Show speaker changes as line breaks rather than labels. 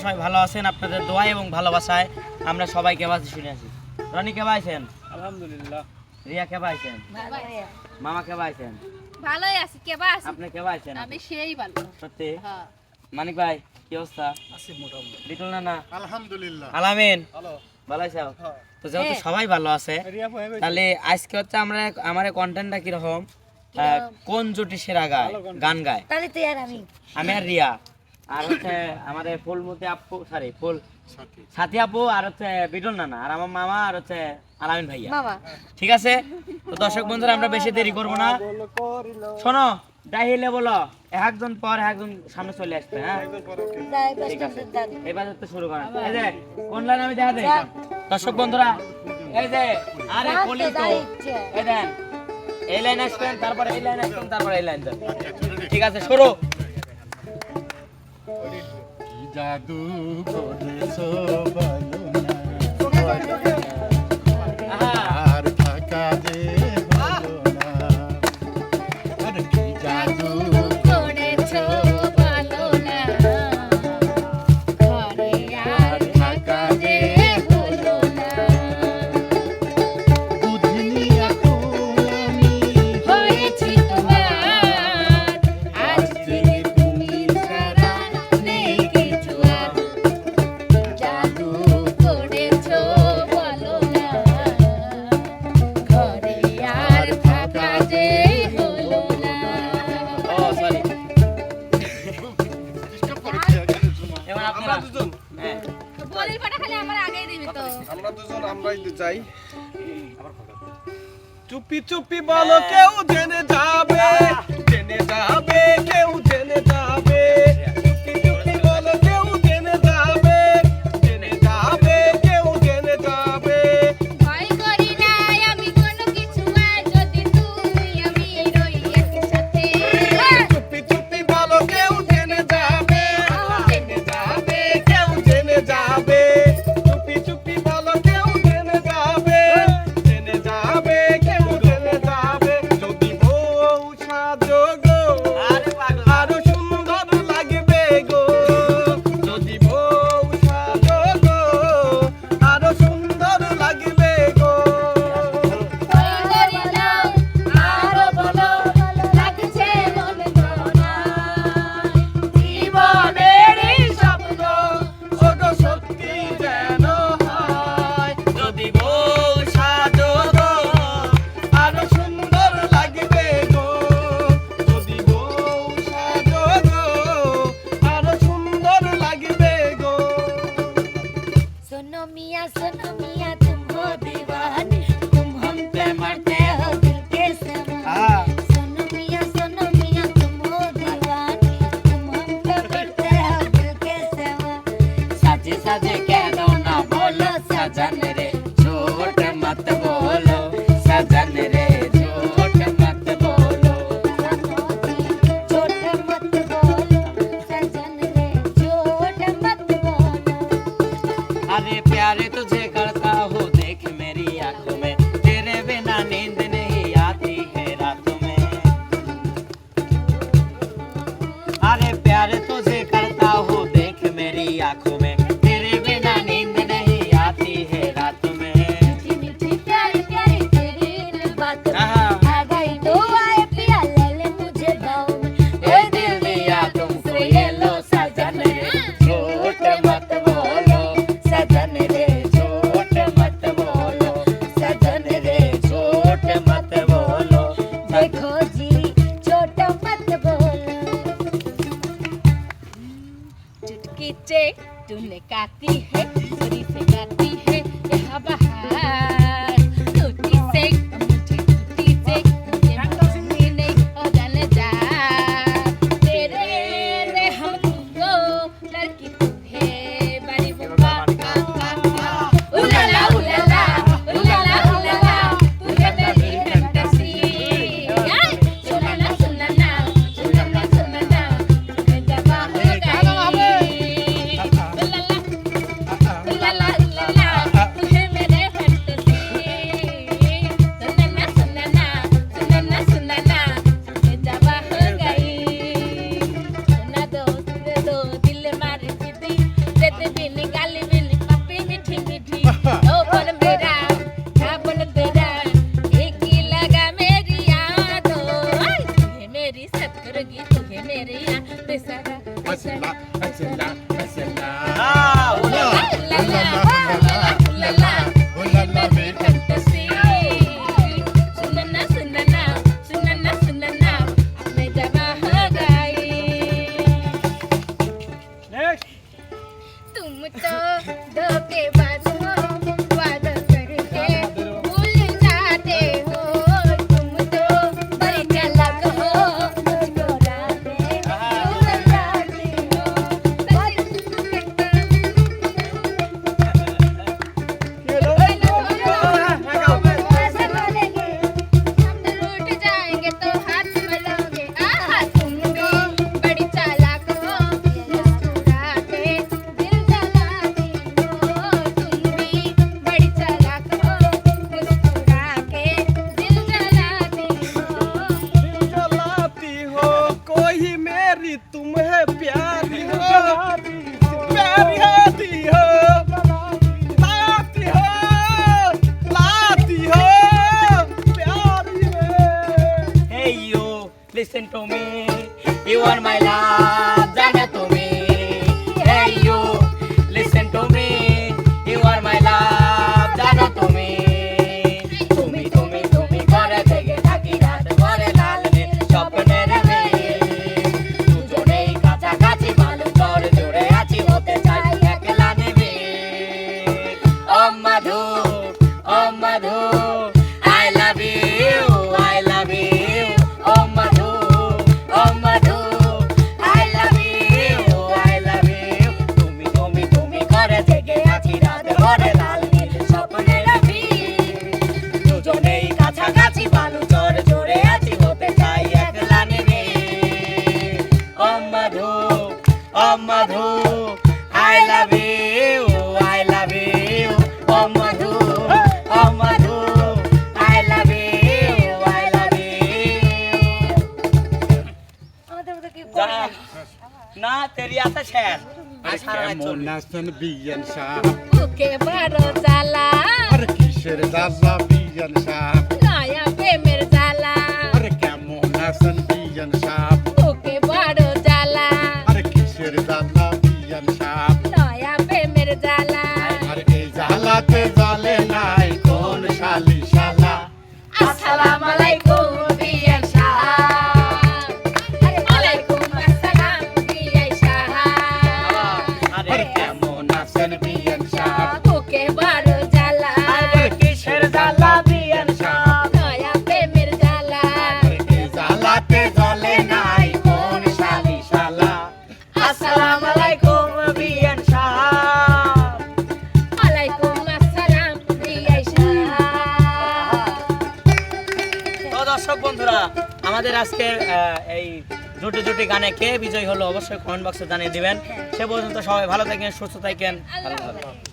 সবাই ভালো আছেন। আপনাদের দোয়া এবং ভালোবাসায় আমরা সবাই কেবা আছি শুনে আছি। রনি কেবা আছেন?
আলহামদুলিল্লাহ।
রিয়া কেবা আছেন? মামা কেবা আছেন?
ভালোই আছি। কেবা আছি?
আপনি কেবা আছেন?
আমি সেই ভালো।
সত্যি?
হ্যাঁ।
মানিক ভাই কি অবস্থা?
আছি মোটামুটি।
লিটল নানা?
আলহামদুলিল্লাহ।
আলামিন
ভালো।
ভালো আছো?
হ্যাঁ।
তো যেহেতু সবাই ভালো আছে তাহলে আজকে হচ্ছে আমরা আমার কন্টেন্টটা কিরকম, কোন জুটি সেরা গান গায়।
তাহলে তুই আর
আমি আর রিয়া, আর হচ্ছে আমাদের ফুলমতি আপু, সরি ফুল সাথী আপু, আর হচ্ছে বিটল নানা, আর আমার মামা, আর হচ্ছে আলামিন ভাইয়া।
মামা।
ঠিক আছে, তো দর্শক বন্ধুরা আমরা বেশি দেরি করবো না, শোনো ডাইলে বলো, একজন পর একজন সামনে চলে আসবে। হ্যাঁ ঠিক আছে, এবার তো শুরু করেন। এই যে কোন লাইন আমি দেখা দেই দর্শক বন্ধুরা, এই যে আরে বলি তো, এই দেন এই লাইন আসবেন, তারপর এই লাইন আসবেন, তারপর এই লাইন দেন। ঠিক আছে শুরু।
কি জাদু করেছো বলো না, আর থাকা যে হলো না, আর কি জাদু
করেছো ভালো না, ঘরে আর থাকা যে হলো না,
বুঝিনি এখন আমি
হয়েছি তোমার, আজ থেকে তুমি ছাড়া নেই কিছু আর, জাদু করেছো বলো না, ঘরে আর থাকা যে হলো না।
ও সরি,
ডিস্টার্ব করেছি এখানে শোনো।
এবার
আমরা
আপনারা
দুজন
হ্যাঁ
বলির পাটা খালি আমার আগেই দিবি তো।
আমরা দুজন আমরাই যাই। চুপি চুপি বলো কেউ জেনে যাবে, জেনে যাবে, কেউ জেনে যাবে। চুপি চুপি বলো কেউ জেনে যাবে, জেনে যাবে, কেউ জেনে যাবে।
ভয় করি না আমি কোনো কিছু, আর যদি তুই আমি রই একসাথে।
চুপি চুপি বলো কেউ জেনে যাবে, জেনে যাবে, কেউ জেনে যাবে। চুপি চুপি বলো কেউ জেনে যাবে, জেনে যাবে, কেউ জেনে যাবে। যদি বউ সাজো গো,
আরে পাগলা,
আরো সুন্দর লাগবে গো। যদি বউ সাজো গো, আরো সুন্দর লাগবে গো।
ভয় করি না আরো বলো, লাগছে মনে না, জীবনের এই স্বপ্ন
ওগো সত্যি যেন হয়। যদি বউ সাজো গো, আরো সুন্দর লাগবে গো। যদি বউ সাজো গো, আরো সুন্দর লাগবে গো।
सुनो मियाँ तुम हो दीवाने, तुम हम पे मरते हो दिल के समान। सुनो मियाँ तुम हो दीवाने, तुम हम पे मरते हो दिल के समान।
साजे साजे कह दो ना बोलो सजन रे, झूठ मत बोलो सजन रे, झूठ मत बोलो।
झूठ मत बोलो सजन रे, झूठ मत बोलो।
अरे प्यारे तुझे करता हूँ देख मेरी आंखों में, तेरे बिना नींद नहीं आती है रातों में। अरे प्यारे तुझे करता हूँ देख मेरी आंखों में, तेरे बिना नींद नहीं आती है रातों में।
मीठी मीठी प्यारी प्यारी तेरी बात
आहा।
आ गई तो आए पिया ले ले मुझे बाहों में,
ए दिल दिया तुमको ये लो सजन रे, झूठ मत बोलो सजन रे, झूठ मत बोलो सजन रे, झूठ मत बोलो।
देखो जी झूठ मत बोलो। चुटकी से तूने काटी है, छुरी से काटी है यह बहार। टूटी से मुझे टूटी से मुझे मालूम नहीं हो जाने जा। तेरे रे हम तुमको लड़की तू है बड़ी बुआ का उलाला उलाला उलाला उलाला, तुझे मेरी फैंटेसी। सुनना सुनना सुनना सुनना, मैं जवाब गई। उलाला उलाला उलाला तो धोखेबाज हो, वादा करके भूल जाते हो। तुम तो बड़ी चालाक हो, मुझको रातें भूल जाते हो। ऐसे बोलेंगे, हम तो रूठ जाएंगे तो हाथ मलोगे। आहा, तुम भी बड़ी चालाक हो, मुस्कुराते दिल जलाती हो। तुम भी बड़ी चालाक हो, मुस्कुरा के दिल जलाती हो।
जलाती हो कोई मेरी तुम्हें प्यारी हो, प्यारी होती हो, लाती हो, लाती हो, प्यारी है।
Hey you, listen to me. You are my love, জানা তুমি। Hey you, listen to me. You are my love, জানো তুমি। তুমি তুমি তুমি করে থেকে থাকি রাত ভরে লাল নীল স্বপ্নের মেয়ে। দুজনেই কাছাকাছি ভালো জোরে জোরে আছি হতে চাই একলা নেবে। ও মধু, ও মধু, I love you, I love you. O Madhu, O Madhu, I love you, I love you. তুমি তুমি তুমি করে থেকে আছি রাত ভরে লাল নীল স্বপ্নের ভিড়। দুজনেই কাছাকাছি ভালো জোরে জোরে আছি হতে চাই একলা নেবে। ও মধু, ও মধু, I love you, I love you. O Madhu, O Madhu, I love you, I love you.
আমাদের মতো কি
জানা না তেরি আশা শেষ
আরে
আশা রাত
কেমন
চলবে।
আছেন বিয়ান সাহেব?
বুকে বড় জ্বালা,
আরে কিসের জ্বালা বিয়ান সাহেব?
নয়া প্রেমের জ্বালা।
আরে কেমন আছেন বিয়ান সাহেব?
বুকে বড় জ্বালা,
আরে কিসের জ্বালা বিয়ান সাহেব?
নয়া প্রেমের জ্বালা।
আরে এই জ্বালাতে জ্বলে নাই কোন শালি শালা?
আসসালামু আলাইকুম বিয়ান সাহেব। আরে ওয়ালাইকুম আসসালাম বিয়ান সাহেব।
আরে কেমন আছেন বিয়ান সাহেব?
বুকে বড় জ্বালা,
আরে কিসের জ্বালা বিয়ান সাহেব?
নয়া প্রেমের জ্বালা।
আরে এই জ্বালাতে জ্বলে নাই কোন শালি শালা?
আসসালামু আলাইকুম বিয়ান সাহেব।
ওয়ালাইকুম আসসালাম বিয়ান সাহেব।
তো দর্শক বন্ধুরা আমাদের আজকের এই জুটি জুটি গানে কে বিজয় হলো অবশ্যই কমেন্ট বক্সে জানিয়ে দিবেন। সে পর্যন্ত সবাই ভালো থাকেন, সুস্থ থাকেন। আল্লাহ হাফেজ।